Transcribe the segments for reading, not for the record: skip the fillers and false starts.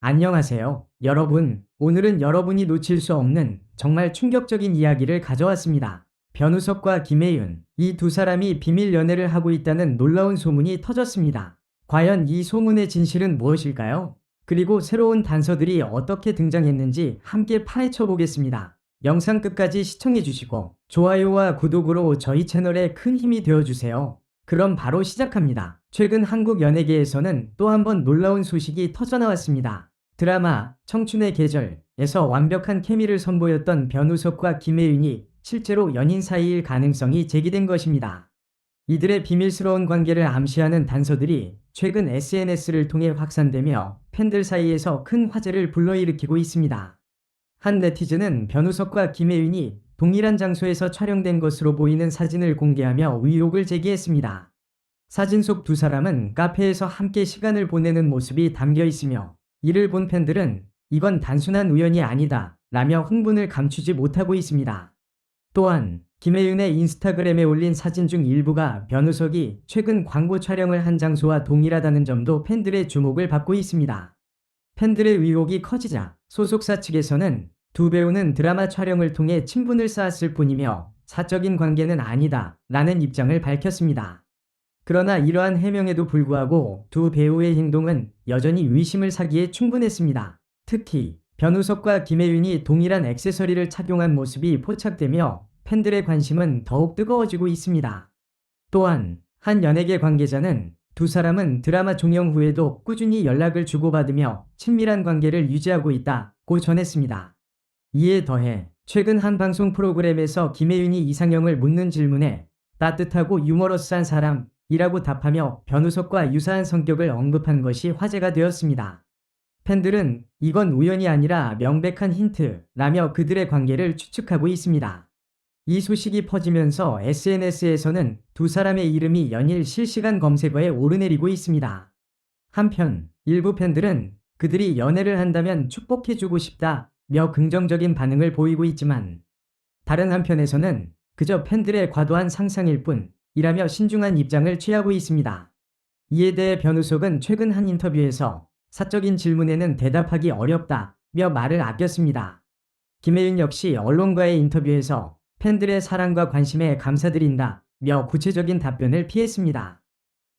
안녕하세요, 여러분. 오늘은 여러분이 놓칠 수 없는 정말 충격적인 이야기를 가져왔습니다. 변우석과 김혜윤, 이 두 사람이 비밀 연애를 하고 있다는 놀라운 소문이 터졌습니다. 과연 이 소문의 진실은 무엇일까요? 그리고 새로운 단서들이 어떻게 등장했는지 함께 파헤쳐 보겠습니다. 영상 끝까지 시청해 주시고 좋아요와 구독으로 저희 채널에 큰 힘이 되어 주세요. 그럼 바로 시작합니다. 최근 한국 연예계에서는 또 한 번 놀라운 소식이 터져나왔습니다. 드라마 청춘의 계절에서 완벽한 케미를 선보였던 변우석과 김혜윤이 실제로 연인 사이일 가능성이 제기된 것입니다. 이들의 비밀스러운 관계를 암시하는 단서들이 최근 SNS를 통해 확산되며 팬들 사이에서 큰 화제를 불러일으키고 있습니다. 한 네티즌은 변우석과 김혜윤이 동일한 장소에서 촬영된 것으로 보이는 사진을 공개하며 의혹을 제기했습니다. 사진 속 두 사람은 카페에서 함께 시간을 보내는 모습이 담겨 있으며, 이를 본 팬들은 이건 단순한 우연이 아니다 라며 흥분을 감추지 못하고 있습니다. 또한 김혜윤의 인스타그램에 올린 사진 중 일부가 변우석이 최근 광고 촬영을 한 장소와 동일하다는 점도 팬들의 주목을 받고 있습니다. 팬들의 의혹이 커지자 소속사 측에서는 두 배우는 드라마 촬영을 통해 친분을 쌓았을 뿐이며 사적인 관계는 아니다 라는 입장을 밝혔습니다. 그러나 이러한 해명에도 불구하고 두 배우의 행동은 여전히 의심을 사기에 충분했습니다. 특히 변우석과 김혜윤이 동일한 액세서리를 착용한 모습이 포착되며 팬들의 관심은 더욱 뜨거워지고 있습니다. 또한 한 연예계 관계자는 두 사람은 드라마 종영 후에도 꾸준히 연락을 주고받으며 친밀한 관계를 유지하고 있다고 전했습니다. 이에 더해 최근 한 방송 프로그램에서 김혜윤이 이상형을 묻는 질문에 따뜻하고 유머러스한 사람이라고 답하며 변우석과 유사한 성격을 언급한 것이 화제가 되었습니다. 팬들은 이건 우연이 아니라 명백한 힌트라며 그들의 관계를 추측하고 있습니다. 이 소식이 퍼지면서 SNS에서는 두 사람의 이름이 연일 실시간 검색어에 오르내리고 있습니다. 한편 일부 팬들은 그들이 연애를 한다면 축복해주고 싶다며 긍정적인 반응을 보이고 있지만, 다른 한편에서는 그저 팬들의 과도한 상상일 뿐이라며 신중한 입장을 취하고 있습니다. 이에 대해 변우석은 최근 한 인터뷰에서 사적인 질문에는 대답하기 어렵다며 말을 아꼈습니다. 김혜윤 역시 언론과의 인터뷰에서 팬들의 사랑과 관심에 감사드린다며 구체적인 답변을 피했습니다.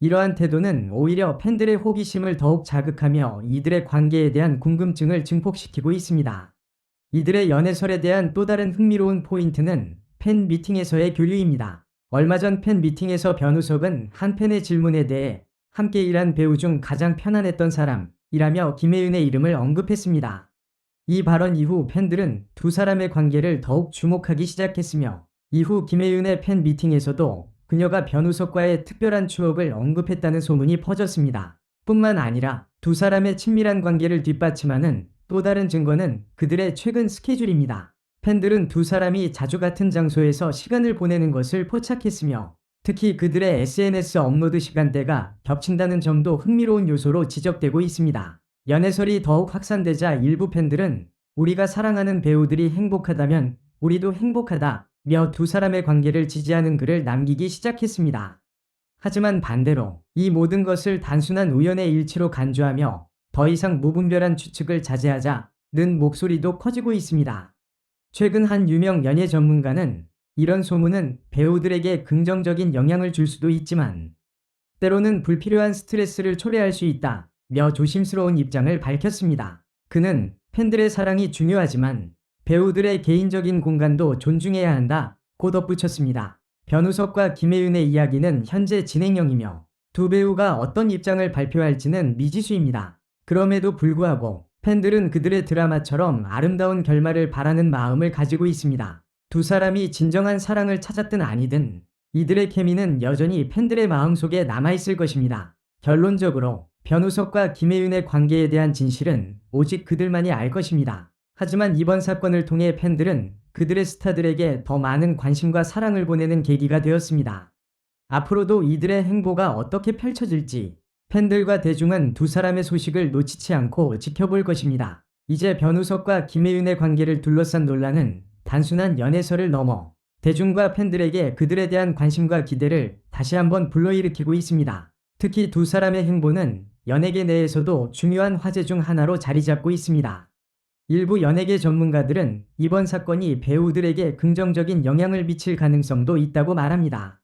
이러한 태도는 오히려 팬들의 호기심을 더욱 자극하며 이들의 관계에 대한 궁금증을 증폭시키고 있습니다. 이들의 연애설에 대한 또 다른 흥미로운 포인트는 팬 미팅에서의 교류입니다. 얼마 전 팬 미팅에서 변우석은 한 팬의 질문에 대해 함께 일한 배우 중 가장 편안했던 사람이라며 김혜윤의 이름을 언급했습니다. 이 발언 이후 팬들은 두 사람의 관계를 더욱 주목하기 시작했으며, 이후 김혜윤의 팬 미팅에서도 그녀가 변우석과의 특별한 추억을 언급했다는 소문이 퍼졌습니다. 뿐만 아니라 두 사람의 친밀한 관계를 뒷받침하는 또 다른 증거는 그들의 최근 스케줄입니다. 팬들은 두 사람이 자주 같은 장소에서 시간을 보내는 것을 포착했으며, 특히 그들의 SNS 업로드 시간대가 겹친다는 점도 흥미로운 요소로 지적되고 있습니다. 연애설이 더욱 확산되자 일부 팬들은 우리가 사랑하는 배우들이 행복하다면 우리도 행복하다며 두 사람의 관계를 지지하는 글을 남기기 시작했습니다. 하지만 반대로 이 모든 것을 단순한 우연의 일치로 간주하며 더 이상 무분별한 추측을 자제하자는 목소리도 커지고 있습니다. 최근 한 유명 연예 전문가는 이런 소문은 배우들에게 긍정적인 영향을 줄 수도 있지만 때로는 불필요한 스트레스를 초래할 수 있다며 조심스러운 입장을 밝혔습니다. 그는 팬들의 사랑이 중요하지만 배우들의 개인적인 공간도 존중해야 한다고 덧붙였습니다. 변우석과 김혜윤의 이야기는 현재 진행형이며 두 배우가 어떤 입장을 발표할지는 미지수입니다. 그럼에도 불구하고 팬들은 그들의 드라마처럼 아름다운 결말을 바라는 마음을 가지고 있습니다. 두 사람이 진정한 사랑을 찾았든 아니든 이들의 케미는 여전히 팬들의 마음속에 남아있을 것입니다. 결론적으로 변우석과 김혜윤의 관계에 대한 진실은 오직 그들만이 알 것입니다. 하지만 이번 사건을 통해 팬들은 그들의 스타들에게 더 많은 관심과 사랑을 보내는 계기가 되었습니다. 앞으로도 이들의 행보가 어떻게 펼쳐질지 팬들과 대중은 두 사람의 소식을 놓치지 않고 지켜볼 것입니다. 이제 변우석과 김혜윤의 관계를 둘러싼 논란은 단순한 연애설을 넘어 대중과 팬들에게 그들에 대한 관심과 기대를 다시 한번 불러일으키고 있습니다. 특히 두 사람의 행보는 연예계 내에서도 중요한 화제 중 하나로 자리 잡고 있습니다. 일부 연예계 전문가들은 이번 사건이 배우들에게 긍정적인 영향을 미칠 가능성도 있다고 말합니다.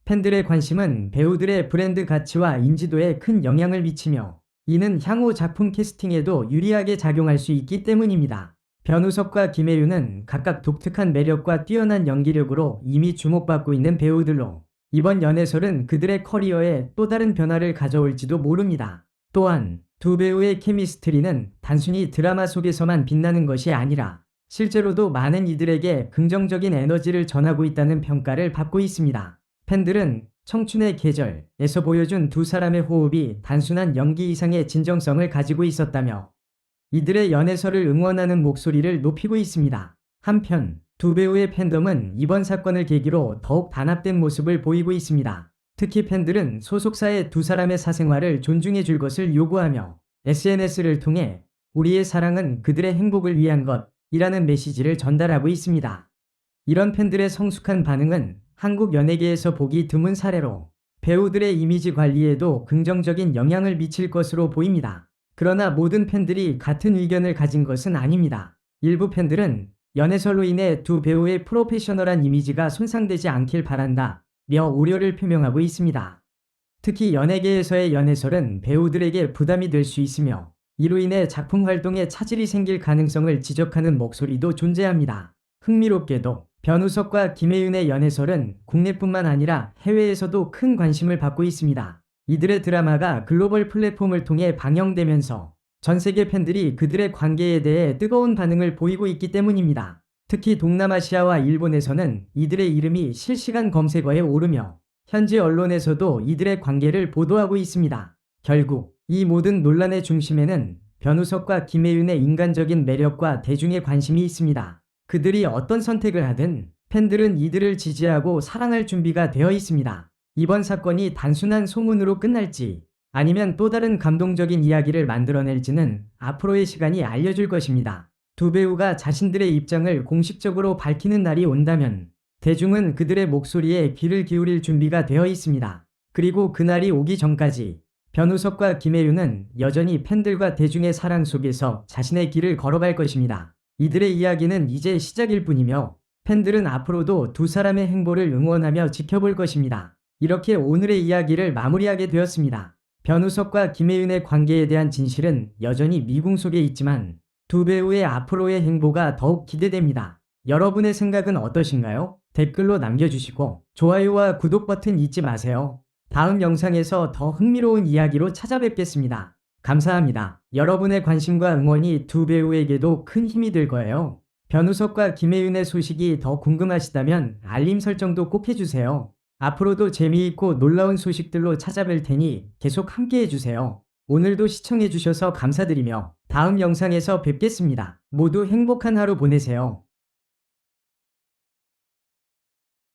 팬들의 관심은 배우들의 브랜드 가치와 인지도에 큰 영향을 미치며 이는 향후 작품 캐스팅에도 유리하게 작용할 수 있기 때문입니다. 변우석과 김혜윤은 각각 독특한 매력과 뛰어난 연기력으로 이미 주목받고 있는 배우들로 이번 연애설은 그들의 커리어에 또 다른 변화를 가져올지도 모릅니다. 또한 두 배우의 케미스트리는 단순히 드라마 속에서만 빛나는 것이 아니라 실제로도 많은 이들에게 긍정적인 에너지를 전하고 있다는 평가를 받고 있습니다. 팬들은 청춘의 계절에서 보여준 두 사람의 호흡이 단순한 연기 이상의 진정성을 가지고 있었다며 이들의 연애설을 응원하는 목소리를 높이고 있습니다. 한편 두 배우의 팬덤은 이번 사건을 계기로 더욱 단합된 모습을 보이고 있습니다. 특히 팬들은 소속사의 두 사람의 사생활을 존중해 줄 것을 요구하며 SNS를 통해 우리의 사랑은 그들의 행복을 위한 것이라는 메시지를 전달하고 있습니다. 이런 팬들의 성숙한 반응은 한국 연예계에서 보기 드문 사례로 배우들의 이미지 관리에도 긍정적인 영향을 미칠 것으로 보입니다. 그러나 모든 팬들이 같은 의견을 가진 것은 아닙니다. 일부 팬들은 연애설로 인해 두 배우의 프로페셔널한 이미지가 손상되지 않길 바란다며 우려를 표명하고 있습니다. 특히 연예계에서의 연애설은 배우들에게 부담이 될 수 있으며 이로 인해 작품 활동에 차질이 생길 가능성을 지적하는 목소리도 존재합니다. 흥미롭게도 변우석과 김혜윤의 연애설은 국내뿐만 아니라 해외에서도 큰 관심을 받고 있습니다. 이들의 드라마가 글로벌 플랫폼을 통해 방영되면서 전 세계 팬들이 그들의 관계에 대해 뜨거운 반응을 보이고 있기 때문입니다. 특히 동남아시아와 일본에서는 이들의 이름이 실시간 검색어에 오르며 현지 언론에서도 이들의 관계를 보도하고 있습니다. 결국 이 모든 논란의 중심에는 변우석과 김혜윤의 인간적인 매력과 대중의 관심이 있습니다. 그들이 어떤 선택을 하든 팬들은 이들을 지지하고 사랑할 준비가 되어 있습니다. 이번 사건이 단순한 소문으로 끝날지 아니면 또 다른 감동적인 이야기를 만들어낼지는 앞으로의 시간이 알려줄 것입니다. 두 배우가 자신들의 입장을 공식적으로 밝히는 날이 온다면 대중은 그들의 목소리에 귀를 기울일 준비가 되어 있습니다. 그리고 그날이 오기 전까지 변우석과 김혜윤은 여전히 팬들과 대중의 사랑 속에서 자신의 길을 걸어갈 것입니다. 이들의 이야기는 이제 시작일 뿐이며 팬들은 앞으로도 두 사람의 행보를 응원하며 지켜볼 것입니다. 이렇게 오늘의 이야기를 마무리하게 되었습니다. 변우석과 김혜윤의 관계에 대한 진실은 여전히 미궁 속에 있지만 두 배우의 앞으로의 행보가 더욱 기대됩니다. 여러분의 생각은 어떠신가요? 댓글로 남겨주시고 좋아요와 구독 버튼 잊지 마세요. 다음 영상에서 더 흥미로운 이야기로 찾아뵙겠습니다. 감사합니다. 여러분의 관심과 응원이 두 배우에게도 큰 힘이 될 거예요. 변우석과 김혜윤의 소식이 더 궁금하시다면 알림 설정도 꼭 해주세요. 앞으로도 재미있고 놀라운 소식들로 찾아뵐 테니 계속 함께 해주세요. 오늘도 시청해주셔서 감사드리며 다음 영상에서 뵙겠습니다. 모두 행복한 하루 보내세요.